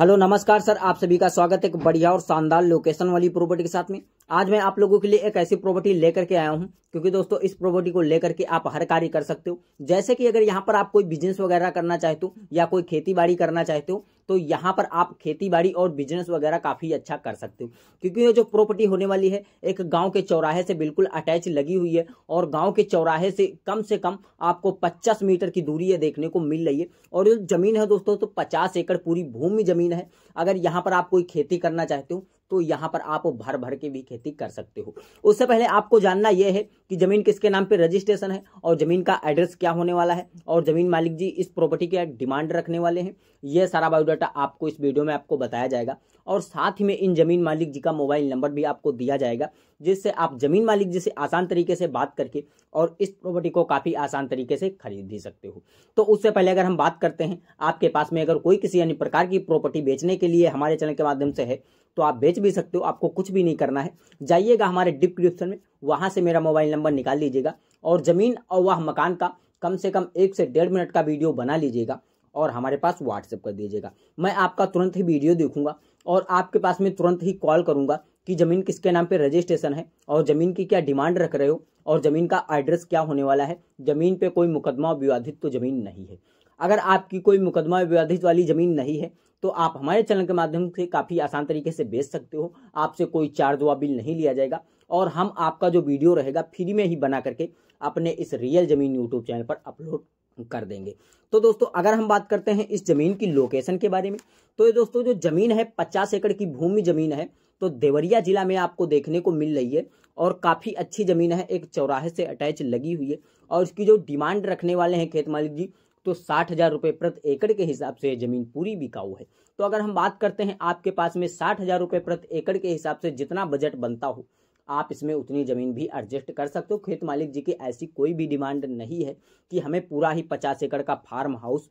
Hello नमस्कार sir, आप सभी का स्वागत है एक बढ़िया और शानदार लोकेशन वाली प्रॉपर्टी के साथ में। आज मैं आप लोगों के लिए एक ऐसी प्रॉपर्टी लेकर के आया हूं क्योंकि दोस्तों इस प्रॉपर्टी को लेकर के आप हर कार्य कर सकते हो। जैसे कि अगर यहां पर आप कोई बिजनेस वगैरह करना चाहते हो या कोई खेती बाड़ी करना चाहते हो तो यहां पर आप खेती बाड़ी और बिजनेस वगैरह काफी अच्छा कर सकते हो, क्योंकि ये जो प्रॉपर्टी होने वाली है एक गांव के चौराहे से बिल्कुल अटैच लगी हुई है और गांव के चौराहे से कम आपको 50 मीटर की दूरी है देखने को मिल रही है। और ये जमीन है दोस्तों तो 50 एकड़ पूरी भूमि जमीन है। अगर यहाँ पर आप कोई खेती करना चाहते हो तो यहाँ पर आप भर भर के भी खेती कर सकते हो। उससे पहले आपको जानना यह है कि जमीन किसके नाम पे रजिस्ट्रेशन है और जमीन का एड्रेस क्या होने वाला है और जमीन मालिक जी इस प्रॉपर्टी के डिमांड रखने वाले हैं। यह सारा बायोडाटा आपको इस वीडियो में आपको बताया जाएगा और साथ ही में इन जमीन मालिक जी का मोबाइल नंबर भी आपको दिया जाएगा, जिससे आप जमीन मालिक जी से आसान तरीके से बात करके और इस प्रॉपर्टी को काफी आसान तरीके से खरीद भी सकते हो। तो उससे पहले अगर हम बात करते हैं, आपके पास में अगर कोई किसी अन्य प्रकार की प्रॉपर्टी बेचने के लिए हमारे चैनल के माध्यम से है तो आप बेच भी सकते हो। आपको कुछ भी नहीं करना है, जाइएगा हमारे डिस्क्रिप्शन में, वहां से मेरा मोबाइल नंबर निकाल लीजिएगा और जमीन और वह मकान का कम से कम 1 से 1.5 मिनट का वीडियो बना लीजिएगा और हमारे पास व्हाट्सएप कर दीजिएगा। मैं आपका तुरंत ही वीडियो देखूंगा और आपके पास में तुरंत ही कॉल करूंगा कि जमीन किसके नाम पे रजिस्ट्रेशन है और जमीन की क्या डिमांड रख रहे हो और जमीन का एड्रेस क्या होने वाला है। जमीन पे कोई मुकदमा विवादित तो जमीन नहीं है। अगर आपकी कोई मुकदमा विवादित वाली जमीन नहीं है तो आप हमारे चैनल के माध्यम से काफी आसान तरीके से बेच सकते हो। आपसे कोई चार्ज व बिल नहीं लिया जाएगा और हम आपका जो वीडियो रहेगा फ्री में ही बना करके अपने इस रियल जमीन यूट्यूब चैनल पर अपलोड कर देंगे। तो दोस्तों अगर हम बात करते हैं इस जमीन की लोकेशन के बारे में, तो ये दोस्तों जो जमीन है 50 एकड़ की भूमि जमीन है, तो देवरिया जिला में आपको देखने को मिल रही है और काफी अच्छी जमीन है, एक चौराहे से अटैच लगी हुई है। और इसकी जो डिमांड रखने वाले हैं खेत मालिक जी तो 60,000 रुपये प्रति एकड़ के हिसाब से जमीन पूरी बिकाऊ है। तो अगर हम बात करते हैं आपके पास में 60,000 रुपये प्रति एकड़ के हिसाब से जितना बजट बनता हो आप इसमें उतनी जमीन भी एडजस्ट कर सकते हो। खेत मालिक जी की ऐसी कोई भी डिमांड नहीं है कि हमें पूरा ही 50 एकड़ का फार्म हाउस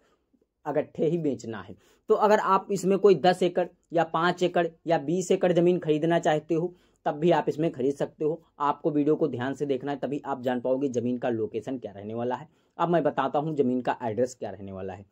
अगट्ठे ही बेचना है। तो अगर आप इसमें कोई 10 एकड़ या 5 एकड़ या 20 एकड़ जमीन खरीदना चाहते हो तब भी आप इसमें खरीद सकते हो। आपको वीडियो को ध्यान से देखना है, तभी आप जान पाओगे जमीन का लोकेशन क्या रहने वाला है। अब मैं बताता हूँ जमीन का एड्रेस क्या रहने वाला है।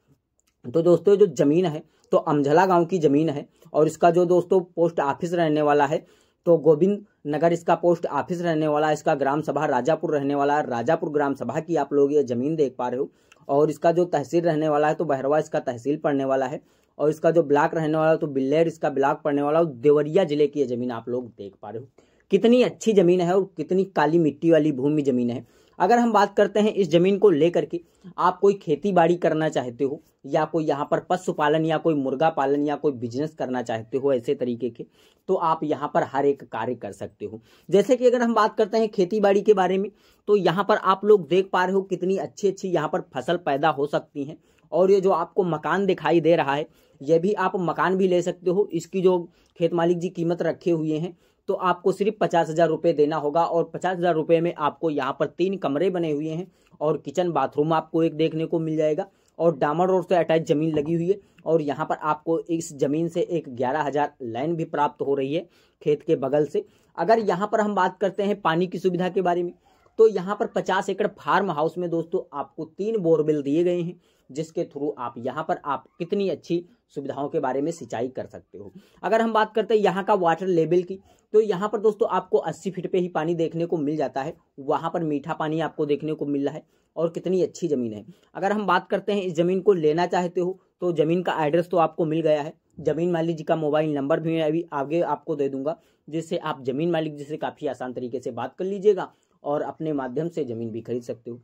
तो दोस्तों जो जमीन है तो अमझला गांव की जमीन है और इसका जो दोस्तों पोस्ट ऑफिस रहने वाला है तो गोविंद नगर इसका पोस्ट ऑफिस रहने वाला है। इसका ग्राम सभा राजापुर रहने वाला है। राजापुर ग्राम सभा की आप लोग ये जमीन देख पा रहे हो। और इसका जो तहसील रहने वाला है तो बहरवा इसका तहसील पड़ने वाला है। और इसका जो ब्लॉक रहने वाला है तो बिल्लेर इसका ब्लॉक पड़ने वाला है। देवरिया जिले की ये जमीन आप लोग देख पा रहे हो। कितनी अच्छी जमीन है और कितनी काली मिट्टी वाली भूमि जमीन है। अगर हम बात करते हैं इस जमीन को लेकर के, आप कोई खेती बाड़ी करना चाहते हो या कोई यहाँ पर पशुपालन या कोई मुर्गा पालन या कोई बिजनेस करना चाहते हो ऐसे तरीके के, तो आप यहाँ पर हर एक कार्य कर सकते हो। जैसे कि अगर हम बात करते हैं खेती बाड़ी के बारे में तो यहाँ पर आप लोग देख पा रहे हो कितनी अच्छी अच्छी यहाँ पर फसल पैदा हो सकती है। और ये जो आपको मकान दिखाई दे रहा है ये भी आप मकान भी ले सकते हो। इसकी जो खेत मालिक जी कीमत रखे हुए हैं तो आपको सिर्फ 50,000 रुपये देना होगा और 50,000 रुपये में आपको यहाँ पर 3 कमरे बने हुए हैं और किचन बाथरूम आपको एक देखने को मिल जाएगा और डामर रोड से अटैच जमीन लगी हुई है। और यहाँ पर आपको इस जमीन से एक 11,000 लाइन भी प्राप्त हो रही है खेत के बगल से। अगर यहाँ पर हम बात करते हैं पानी की सुविधा के बारे में तो यहाँ पर 50 एकड़ फार्म हाउस में दोस्तों आपको 3 बोरवेल दिए गए हैं, जिसके थ्रू आप यहाँ पर आप कितनी अच्छी सुविधाओं के बारे में सिंचाई कर सकते हो। अगर हम बात करते हैं यहाँ का वाटर लेवल की तो यहाँ पर दोस्तों आपको 80 फीट पे ही पानी देखने को मिल जाता है। वहाँ पर मीठा पानी आपको देखने को मिल रहा है और कितनी अच्छी जमीन है। अगर हम बात करते हैं इस जमीन को लेना चाहते हो तो जमीन का एड्रेस तो आपको मिल गया है। जमीन मालिक जी का मोबाइल नंबर भी मैं अभी आगे आपको दे दूंगा, जिससे आप जमीन मालिक जी से काफी आसान तरीके से बात कर लीजिएगा और अपने माध्यम से जमीन भी खरीद सकते हो।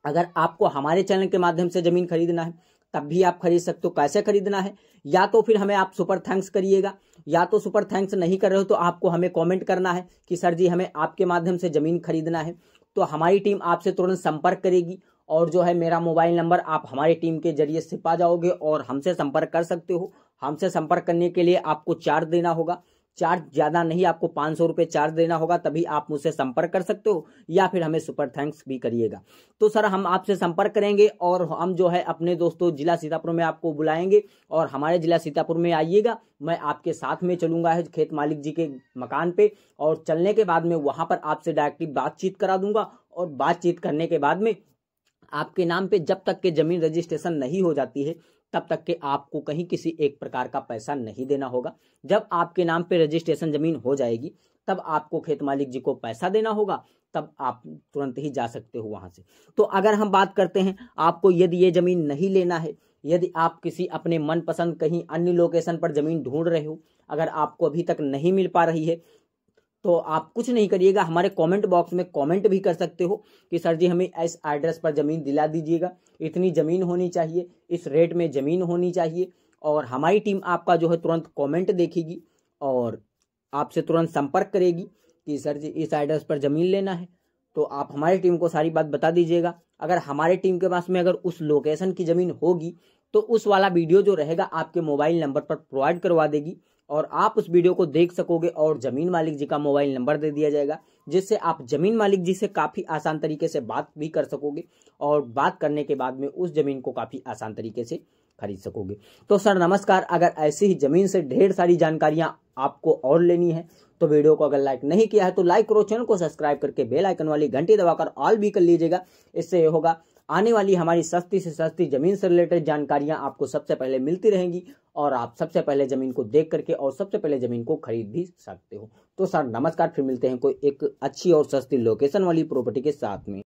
अगर आपको हमारे चैनल के माध्यम से जमीन खरीदना है तब भी आप खरीद सकते हो। कैसे खरीदना है, या तो फिर हमें आप सुपर थैंक्स करिएगा, या तो सुपर थैंक्स नहीं कर रहे हो तो आपको हमें कमेंट करना है कि सर जी हमें आपके माध्यम से जमीन खरीदना है। तो हमारी टीम आपसे तुरंत संपर्क करेगी और जो है मेरा मोबाइल नंबर आप हमारी टीम के जरिए से पा जाओगे और हमसे संपर्क कर सकते हो। हमसे संपर्क करने के लिए आपको चार्ज देना होगा। चार्ज ज्यादा नहीं, आपको 500 रुपये चार्ज देना होगा, तभी आप मुझसे संपर्क कर सकते हो या फिर हमें सुपर थैंक्स भी करिएगा। तो सर हम आपसे संपर्क करेंगे और हम जो है अपने दोस्तों जिला सीतापुर में आपको बुलाएंगे और हमारे जिला सीतापुर में आइएगा। मैं आपके साथ में चलूंगा है खेत मालिक जी के मकान पे और चलने के बाद में वहां पर आपसे डायरेक्टली बातचीत करा दूंगा और बातचीत करने के बाद में आपके नाम पे जब तक के जमीन रजिस्ट्रेशन नहीं हो जाती है तब तक के आपको कहीं किसी एक प्रकार का पैसा नहीं देना होगा। जब आपके नाम पे रजिस्ट्रेशन जमीन हो जाएगी तब आपको खेत मालिक जी को पैसा देना होगा, तब आप तुरंत ही जा सकते हो वहां से। तो अगर हम बात करते हैं आपको यदि ये जमीन नहीं लेना है, यदि आप किसी अपने मनपसंद कहीं अन्य लोकेशन पर जमीन ढूंढ रहे हो, अगर आपको अभी तक नहीं मिल पा रही है तो आप कुछ नहीं करिएगा, हमारे कमेंट बॉक्स में कमेंट भी कर सकते हो कि सर जी हमें इस एड्रेस पर जमीन दिला दीजिएगा, इतनी जमीन होनी चाहिए, इस रेट में जमीन होनी चाहिए। और हमारी टीम आपका जो है तुरंत कमेंट देखेगी और आपसे तुरंत संपर्क करेगी कि सर जी इस एड्रेस पर जमीन लेना है। तो आप हमारी टीम को सारी बात बता दीजिएगा। अगर हमारे टीम के पास में अगर उस लोकेशन की जमीन होगी तो उस वाला वीडियो जो रहेगा आपके मोबाइल नंबर पर प्रोवाइड करवा देगी और आप उस वीडियो को देख सकोगे और जमीन मालिक जी का मोबाइल नंबर दे दिया जाएगा, जिससे आप जमीन मालिक जी से काफी आसान तरीके से बात भी कर सकोगे और बात करने के बाद में उस जमीन को काफी आसान तरीके से खरीद सकोगे। तो सर नमस्कार, अगर ऐसी ही जमीन से ढेर सारी जानकारियां आपको और लेनी है तो वीडियो को अगर लाइक नहीं किया है तो लाइक करो, चैनल को सब्सक्राइब करके बेल आइकन वाली घंटी दबाकर ऑल भी कर लीजिएगा। इससे ये होगा आने वाली हमारी सस्ती से सस्ती जमीन से रिलेटेड जानकारियां आपको सबसे पहले मिलती रहेंगी और आप सबसे पहले जमीन को देख करके और सबसे पहले जमीन को खरीद भी सकते हो। तो सर नमस्कार, फिर मिलते हैं कोई एक अच्छी और सस्ती लोकेशन वाली प्रॉपर्टी के साथ में।